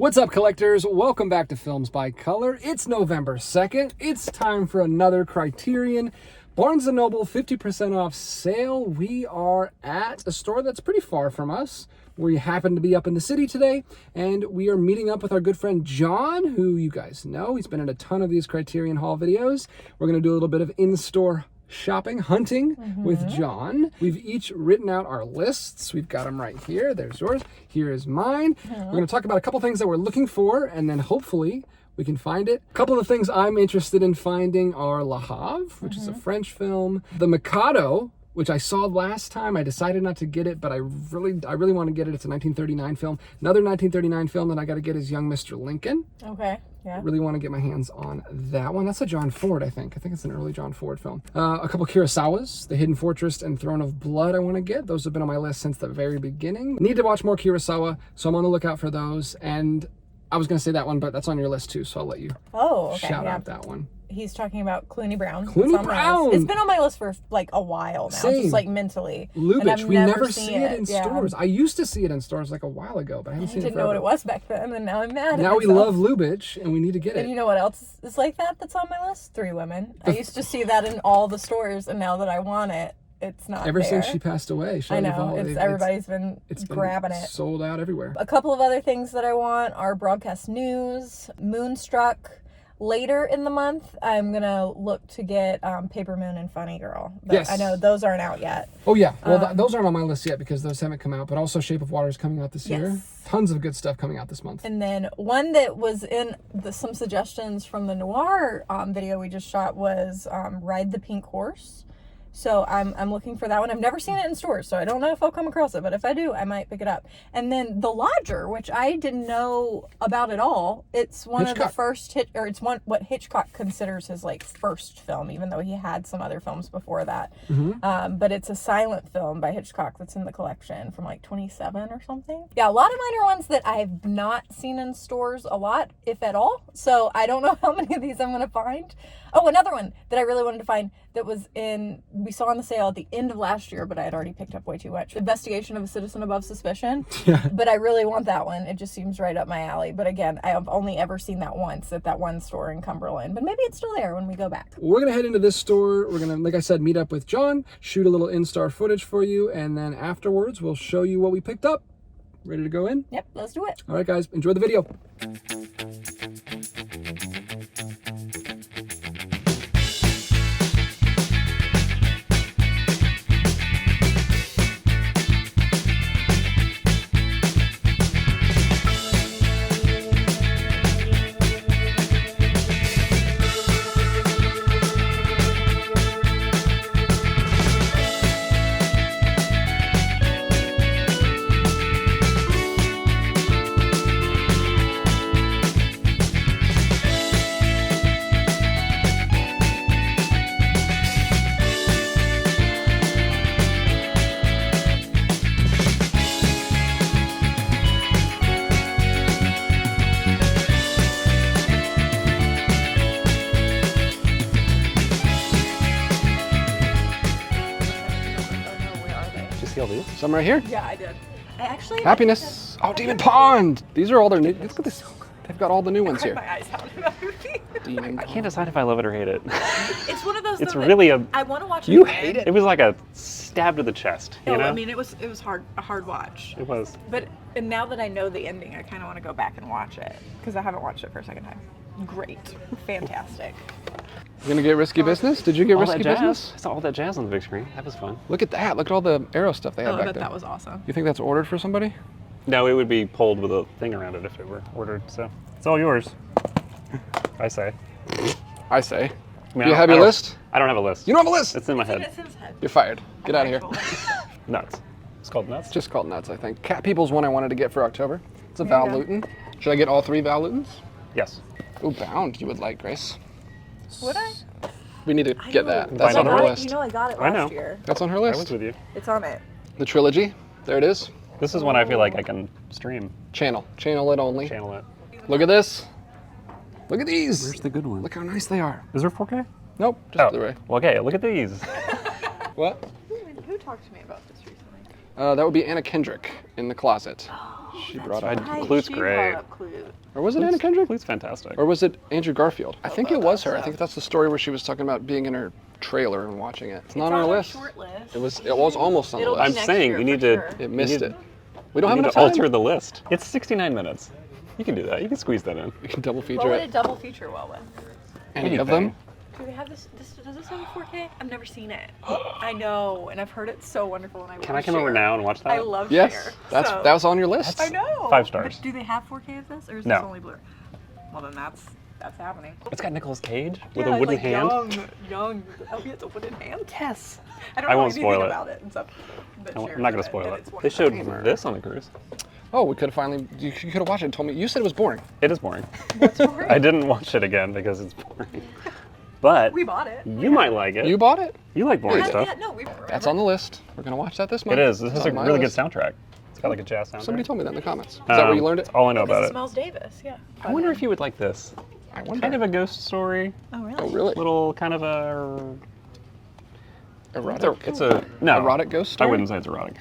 What's up, collectors? Welcome back to Films by Color. It's November 2nd. It's time for another Criterion Barnes & Noble 50% off sale. We are at a store that's pretty far from us. We happen to be up in the city today, and we are meeting up with our good friend John, who you guys know. He's been in a ton of these Criterion Haul videos. We're going to do a little bit of in-store shopping, hunting with John. We've each written out our lists. We've got them right here. There's yours. Here is mine. We're going to talk about a couple things that we're looking for, and then hopefully we can find it. A couple of the things I'm interested in finding are Le Havre, which is a French film. The Mikado, which I saw last time. I decided not to get it, but I really want to get it. It's a 1939 film. Another 1939 film that I got to get is Young Mr. Lincoln. Okay, yeah. I really want to get my hands on that one. That's a John Ford, I think. I think it's an early John Ford film. A couple Kurosawas, The Hidden Fortress and Throne of Blood I want to get. Those have been on my list since the very beginning. Need to watch more Kurosawa, so I'm on the lookout for those. And I was going to say that one, but that's on your list too, so I'll let you shout out that one. He's talking about Clooney Brown. Clooney Brown! It's been on my list for like a while now, Same. just like mentally. Lubitsch, we never see it in stores. I used to see it in stores like a while ago, but I haven't seen it I didn't know what it was back then, and now I'm mad. Now we love Lubitsch, and we need to get it. And you know what else is like that that's on my list? Three Women. I used to see that in all the stores, and now that I want it, it's not Ever there. since she passed away. I know. Everybody's been grabbing it. Sold out everywhere. A couple of other things that I want are broadcast news, Moonstruck. Later in the month, I'm going to look to get Paper Moon and Funny Girl. But yes. I know those aren't out yet. Oh, yeah. Well, those aren't on my list yet because those haven't come out. But also Shape of Water is coming out this year. Tons of good stuff coming out this month. And then one that was in some suggestions from the Noir video we just shot was Ride the Pink Horse. So I'm looking for that one. I've never seen it in stores, so I don't know if I'll come across it, but if I do, I might pick it up. And then The Lodger, which I didn't know about at all. It's one of the first it's what Hitchcock considers his like first film, even though he had some other films before that. But it's a silent film by Hitchcock that's in the collection from like 27 or something. Yeah, a lot of mine are ones that I've not seen in stores a lot, if at all. So I don't know how many of these I'm going to find. Oh, another one that I really wanted to find that we saw on the sale at the end of last year, but I had already picked up way too much. Investigation of a Citizen Above Suspicion. Yeah. But I really want that one. It just seems right up my alley. But again, I have only ever seen that once at that one store in Cumberland. But maybe it's still there when we go back. We're going to head into this store. We're going to, like I said, meet up with John, shoot a little in-store footage for you, and then afterwards we'll show you what we picked up. Ready to go in? Yep, let's do it. All right, guys, enjoy the video. Some right here. Yeah, I did. I actually Happiness. Oh, Demon Pond. These are all their new. Look at this. They've got all the new ones here. My eyes out in that movie. Demon I can't decide if I love it or hate it. It's one of those. It's really I want to watch it. You hate it. It was like a stab to the chest. You know? I mean, it was a hard watch. It was. But and now that I know the ending, I kind of want to go back and watch it because I haven't watched it for a second time. Great, fantastic. You gonna get Risky Business? Did you get Risky Business? I saw all that jazz on the big screen. That was fun. Look at that. Look at all the arrow stuff they have back there. That was awesome. You think that's ordered for somebody? No, it would be pulled with a thing around it if it were ordered. So it's all yours. I say. I say. I mean, Do you have your list? I don't have a list. You don't have a list? It's in my head. It's in his head. You're fired. Get out of here. Nuts. It's called Nuts. It's just called Nuts, I think. Cat People's one I wanted to get for October. It's a Val Lewton. Should I get all three Val Lewtons? Yes. Oh, Bound you would like, Grace. Would I? We need to get that. That's on her list. You know, I got it last year. That's on her I list. was with you. It's on it. The trilogy. There it is. This is one I feel like I can stream. Channel it only. Channel it. Look at this. Look at these. Where's the good one? Look how nice they are. Is there 4K? Nope, just Blu-ray. Well, okay, look at these. What? Who talked to me about this recently? That would be Anna Kendrick in the closet. She brought up. Clute's great. Or was it Anna Kendrick? Clute's fantastic. Or was it Andrew Garfield? I think it was her. I think that's the story where she was talking about being in her trailer and watching it. It's not on our list. Short list. It was almost on the It'll be list. I'm next saying year you need for to. sure. It missed you it. We don't You have need enough to time. alter the list. It's 69 minutes. You can do that. You can squeeze that in. We can double What feature would a it. double feature well with? Any of them? Do they have this? Does this have a 4K? I've never seen it. I know, and I've heard it's so wonderful. And I Can I come over now and watch that? I love Yes. Cher. That so- was on your list. I know. 5 stars. But do they have 4K of this, or is No. this only Blu-ray? Well, then that's happening. It's got Nicolas Cage with Yeah, a wooden like hand. Young. Oh, he has a wooden hand. Yes. I don't I know won't anything spoil it. about it. And stuff. But I'm Cher's not in going to spoil and it. it's They showed wonderful. this on the cruise. Oh, we could have finally. You could have watched it and told me. You said it was boring. It is boring. What's boring? I didn't watch it again because it's boring. But We bought it. you might like it. You bought it? You like boring stuff. Yeah, no, we. That's on the list. We're gonna watch that this month. It is. This It's is a on my really good list. soundtrack. It's got like a jazz soundtrack. Somebody told me that in the comments. Is that where you learned it? That's all I know about This is it. Miles Davis. Yeah. I wonder if you would like this. I wonder. Kind of a ghost story. Oh really? Oh, really? Little kind of a. Erotic. It's a no. Erotic ghost I story? wouldn't say it's erotic.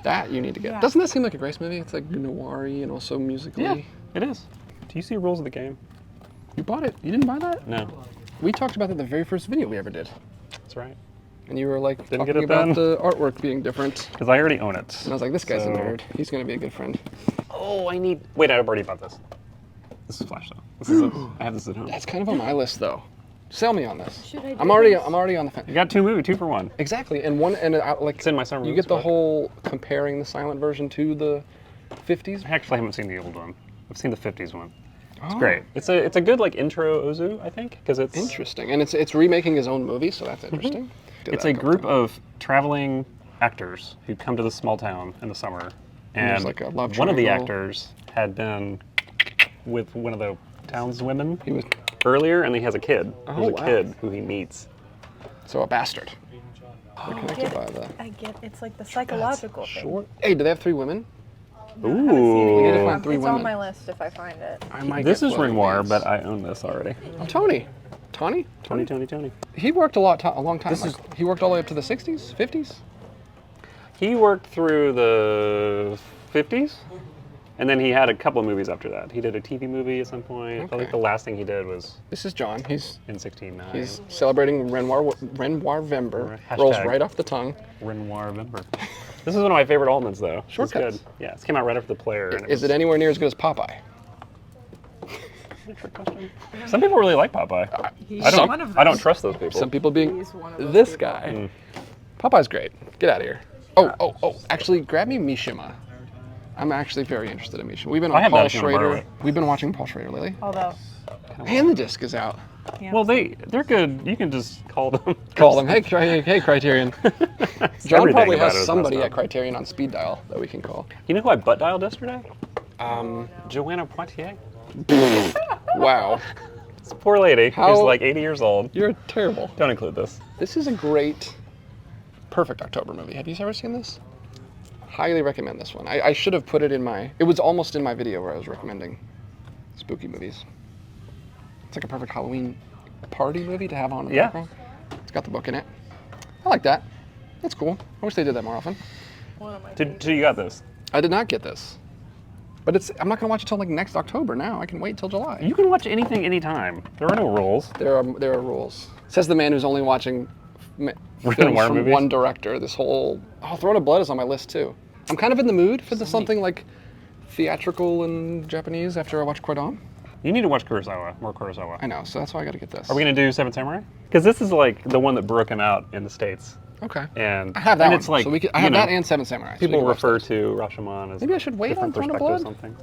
That you need to get. Yeah. Doesn't that seem like a Grace movie? It's like noir-y and also musically. Yeah, it is. Do you see rules of the game? You bought it. You didn't buy that? No, We talked about that in the very first video we ever did. that's right. And you were like Didn't get talking it about then? the artwork being different. Because I already own it. And I was like, this guy's a So- nerd. He's gonna be a good friend. Oh, I need. Wait, I've already bought this. This is Flash though. This is. I have this at home. That's kind of on my list though. Sell me on this. Should I do I'm already this? on the fence. You got 2 for 1. Exactly, and like It's in my summer you movies get the book. whole comparing the silent version to the 50s. I actually haven't seen the old one. I've seen the 50s one. It's Oh. great. It's a good like intro Ozu, I think, because it's Interesting, and it's remaking his own movie, so that's interesting. Did It's that a couple group times. of traveling actors who come to this small town in the summer, there's and like a love one of the triangle. actors had been with one of the town's women He was earlier, and he has a kid. Oh, There's a wow. kid who he meets. so a bastard. I They're connected get by it. the I get it's like the psychological thing. short. Hey, do they have 3 women? I haven't seen it We need to yet. find 3 It's women. on my list if I find it. I might This get is floating Renoir, names. but I own this already. Oh, Tony. Tony? Tony. He worked a long time. This is- He worked all the way up to the 60s, 50s. He worked through the 50s, and then he had a couple of movies after that. He did a TV movie at some point. I Okay. think the last thing he did was This is John. He's in 16:9. celebrating Renoir-vember. Hashtag. Rolls right off the tongue. Renoir Vember. This is one of my favorite Altmans, though. It's Shortcuts. good. Yeah, this came out right after the player. And Is it anywhere near as good as Popeye? Some people really like Popeye. He's I don't. one of I don't them. trust those people. Some people being He's one of those this people. guy. Popeye's great. Get out of here. Oh! Actually, grab me Mishima. I'm actually very interested in Mishima. We've been I on have that Paul if you wanna borrow Schrader. it. We've been watching Paul Schrader lately, Although, and the disc is out. yeah. Well, they're good. You can just call them. Call them. Hey, hey, Criterion. John Everything probably about has it is somebody messed at up. Criterion on speed dial that we can call. You know who I butt dialed yesterday? Joanna Poitier. Wow, This poor lady How- who's like 80 years old. you're terrible. Don't include this. This is a great, perfect October movie. Have you ever seen this? Highly recommend this one. I should have put it in my. It was almost in my video where I was recommending spooky movies. It's like a perfect Halloween party movie to have on in the Yeah. background. It's got the book in it. I like that. That's cool. I wish they did that more often. one of my So you got this. I did not get this, but I'm not gonna watch it till like next October. Now I can wait till July. You can watch anything anytime. There are no rules. There are rules. Says the man who's only watching films Renoir from movies? one director. This whole Throne of Blood is on my list too. I'm kind of in the mood for something like theatrical and Japanese after I watch Quaidon. You need to watch Kurosawa. More Kurosawa. I know, so that's why I got to get this. Are we gonna do Seven Samurai? Because this is like the one that broke him out in the States. Okay. And I have that and one. it's like so I you have know, that and Seven Samurai. so we people can watch refer those. to Rashomon as Maybe I should wait different on Throne of perspective or Blood? something.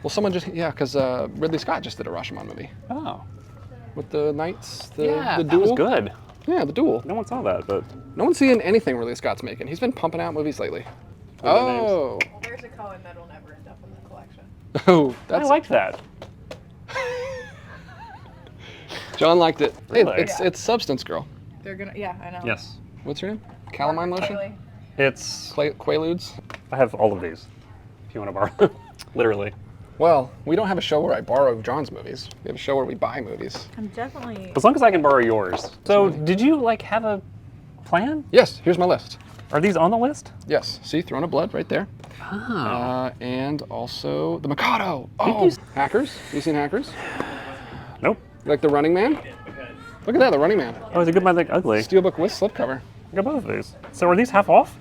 Well, someone just because Ridley Scott just did a Rashomon movie Oh, with the knights, the yeah, duel. that was good. Yeah, the duel. No one saw that, but No one's seeing anything Ridley Scott's making. He's been pumping out movies lately. What are their Oh, There's a color that will never end up in the collection. oh, that's I liked that. John liked it. Hey, Really? it's Substance Girl. They're gonna, yeah, I know. Yes, What's her name? Calamine lotion? Really. it's. Quaaludes? I have all of these. If you want to borrow them, literally. Well, we don't have a show where I borrow John's movies. We have a show where we buy movies. I'm definitely. As long as I can borrow yours. So, did you like have a plan? Yes, here's my list. Are these on the list? Yes. See, Throne of Blood right there. Oh. And also The Mikado. Oh, Hackers. You seen Hackers? Nope. Like The Running Man? Look at that, The Running Man. Oh, is it Goodbye Like Ugly? Steelbook with slipcover. I got both of these. So are these half off?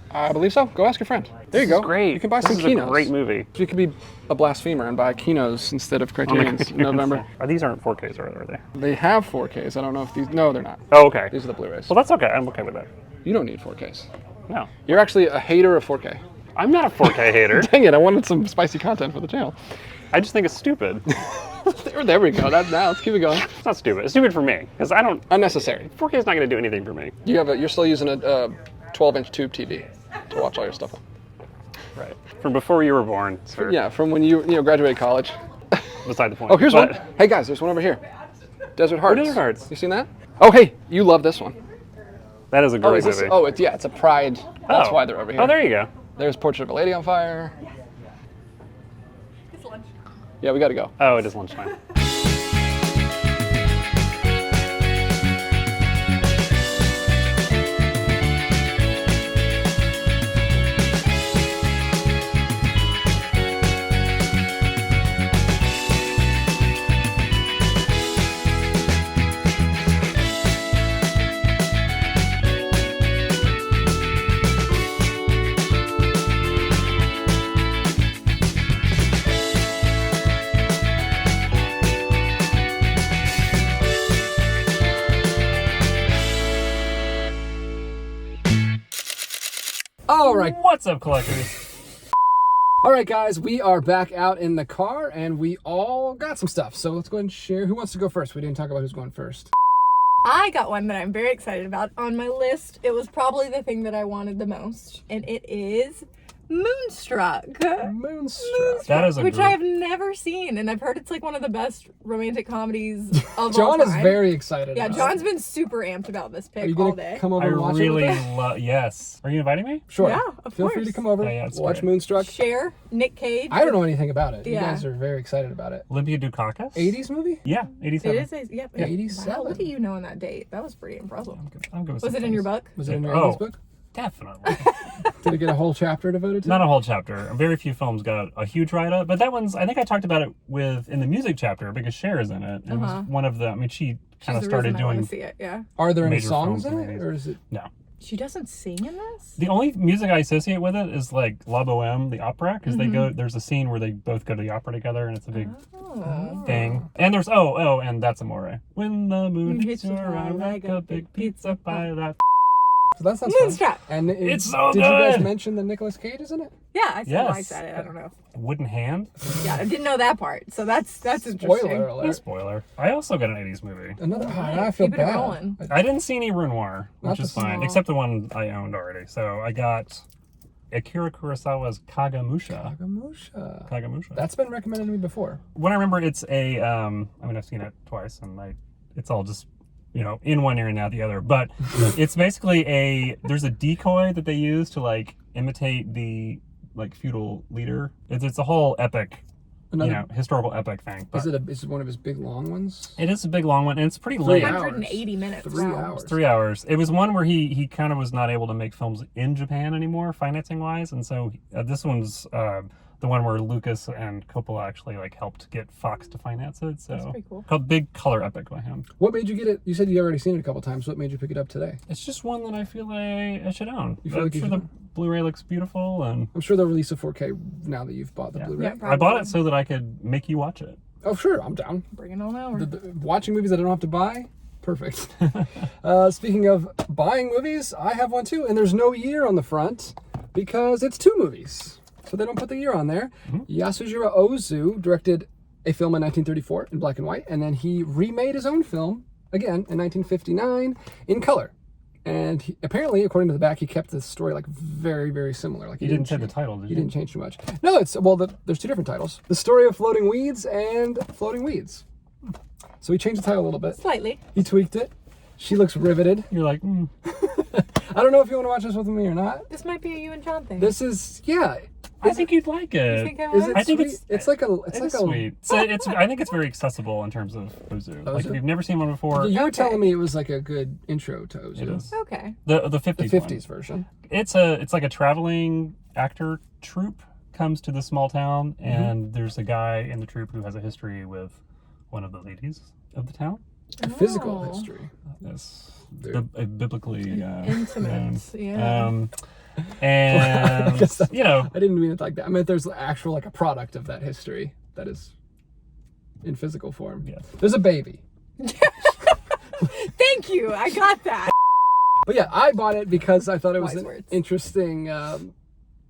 I believe so. Go ask your friend. There you go. Great. You can buy some This is Kinos. a great movie. You could be a blasphemer and buy Kinos instead of Criterion's in November. These aren't 4Ks, are they? They have 4Ks. I don't know if these... No, they're not. Oh, okay. These are the Blu-rays. Well, that's okay. I'm okay with that. You don't need 4Ks. No. You're actually a hater of 4K. I'm not a 4K hater. Dang it, I wanted some spicy content for the channel. I just think it's stupid. There we go. Now let's keep it going. It's not stupid. It's stupid for me, because I don't... Unnecessary. 4K is not going to do anything for me. You're still using a 12-inch tube TV to watch all your stuff on. Right. From before you were born, sir. Yeah, from when you graduated college. Beside the point. Oh, here's one. Hey guys, there's one over here. Desert Hearts. Desert Hearts. You seen that? Oh, hey, you love this one. That is a great movie. It's a Pride. That's why they're over here. Oh, there you go. There's Portrait of a Lady on Fire. It's lunch. Yeah, we got to go. Oh, it is lunchtime. All right. What's up, collectors? All right, guys, we are back out in the car, and we all got some stuff. So let's go ahead and share. Who wants to go first? We didn't talk about who's going first. I got one that I'm very excited about on my list. It was probably the thing that I wanted the most, and it is Moonstruck. Moonstruck. That is a which great... I have never seen, and I've heard it's like one of the best romantic comedies of all John time. is very excited. Yeah, about John's it. been super amped about this Are you pick all gonna day. come over I and watch really it with us? love... Yes. Are you inviting me? Sure. Yeah, of Feel course. free to come over. Yeah, it's watch great. Moonstruck. Cher, Nick Cage. I don't know anything about it. Yeah. You guys are very excited about it. Olympia Dukakis? 80s movie? Yeah, 87. It is, yep. Yeah, 87. Wow, look at you knowing that date. That was pretty impressive. I'm good with Was some it in your things. book? Was it in your Oh. 80s book? Definitely. Did it get a whole chapter devoted to Not it? a whole chapter. Very few films got a huge write-up, but that one's, I think I talked about it in the music chapter because Cher is in it. It was one of the, I mean, she kind of She's the started reason I want doing... to see it, yeah. Are there any major songs films in in it? the Or is it... No. She doesn't sing in this? The only music I associate with it is like La Boheme, the opera, because there's a scene where they both go to the opera together and it's a big thing. And there's, and That's Amore. When the moon hits your eye like a big pizza pie, that... So that sounds fun. Moonstruck. And It's so did you guys good! mention that Nicolas Cage is in it? Yeah, I said Yes. I said it. I don't know. Wooden hand? Yeah, I didn't know that part. So that's interesting. Spoiler No alert. spoiler. I also got an 80s movie. Another. I feel Keeping it bad. rolling. I didn't see any Renoir, Not which the is fine, small. except the one I owned already. So I got Akira Kurosawa's Kagamusha. Kagamusha. That's been recommended to me before. When I remember, it's a, I mean, I've seen it twice, and it's all just, in one ear and out the other. But it's basically there's a decoy that they use to, like, imitate the, like, feudal leader. It's a whole epic, historical epic thing. But Is it one of his big long ones? it is a big, long one, and it's pretty 3 late. hours. 180 minutes. 3 Wow. hours. 3 hours. It was one where he kind of was not able to make films in Japan anymore, financing wise, and so this one's the one where Lucas and Coppola actually like helped get Fox to finance it. So That's pretty cool. Called Big Color Epic by him. What made you get it? You said you already seen it a couple times. What made you pick it up today? It's just one that I feel like I should own. You feel like you the should? Blu-ray looks beautiful, and I'm sure they'll release a 4K now that you've bought the Blu-ray. Yeah, I bought it so that I could make you watch it. Oh, sure. I'm down. Bring it on over. Watching movies that I don't have to buy? Perfect. Speaking of buying movies, I have one too, and there's no year on the front because it's 2 movies. So they don't put the year on there. Yasujiro Ozu directed a film in 1934 in black and white, and then he remade his own film, again, in 1959 in color. And apparently, according to the back, he kept the story like very, very similar. Like You didn't say the change- title, did He you? didn't change too much. No, there's 2 different titles: The Story of Floating Weeds and Floating Weeds. So he changed the title a little bit. Slightly. He tweaked it. She looks riveted. You're like, I don't know if you want to watch this with me or not. This might be a you and John thing. This is, yeah. I think you'd like it. You think I Is would? it I think sweet? It's like a It is sweet. So I think it's very accessible in terms of Ozu. Like if you've never seen one before, You were Okay. telling me it was like a good intro to Ozu. it is. Okay. The The 50s 50s version. It's like a traveling actor troupe comes to the small town, and there's a guy in the troupe who has a history with one of the ladies of the town. A physical Oh. history. Yes, There- biblically Intimate. known. Yeah. And I guess that- you know, I didn't mean it like that. I meant there's actual like a product of that history that is in physical form. yes. There's a baby. Thank you. I got that. But yeah, I bought it because I thought it was Wise an words. interesting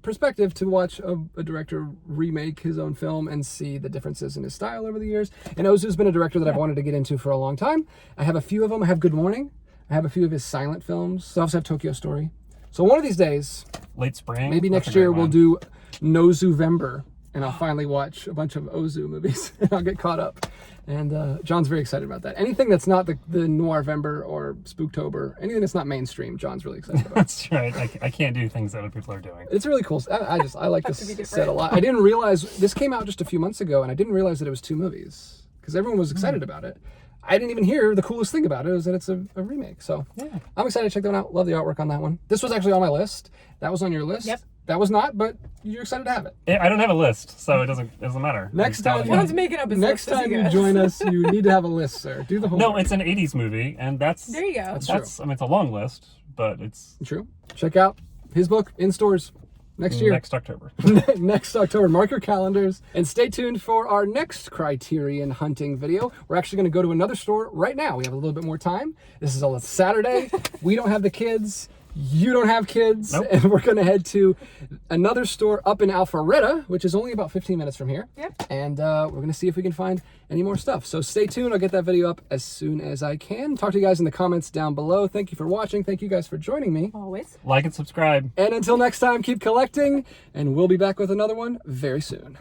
perspective to watch a director remake his own film and see the differences in his style over the years. And Ozu's been a director that I've wanted to get into for a long time. I have a few of them. I have Good Morning. I have a few of his silent films. I also have Tokyo Story. So one of these days, Late spring. maybe That's next a year, great we'll one. do Nozuvember, and I'll finally watch a bunch of Ozu movies, and I'll get caught up. And John's very excited about that. Anything that's not the Noirvember or Spooktober, anything that's not mainstream, John's really excited about. That's right. I can't do things that other people are doing. It's really cool. I like this to be set a different. lot. I didn't realize this came out just a few months ago, and I didn't realize that it was 2 movies because everyone was excited about it. I didn't even hear the coolest thing about it is that it's a remake. So Yeah. I'm excited to check that one out. Love the artwork on that one. This was actually on my list. That was on your list. Yep. That was not, but you're excited to have it. I don't have a list, so it doesn't matter. Next Like, time- John's making up his Next list as time he you goes. join us, you need to have a list, sir. Do the homework. No, it's an 80s movie, and that's There you go. That's I mean, it's a long list, but it's true. Check out his book in stores next year. next October. Next October. Mark your calendars and stay tuned for our next Criterion hunting video. We're actually going to go to another store right now. We have a little bit more time. This is a Saturday. We don't have the kids. You don't have kids. Nope. And we're going to head to another store up in Alpharetta, which is only about 15 minutes from here. Yep. And we're going to see if we can find any more stuff. So stay tuned. I'll get that video up as soon as I can. Talk to you guys in the comments down below. Thank you for watching. Thank you guys for joining me. Always. Like and subscribe. And until next time, keep collecting, and we'll be back with another one very soon.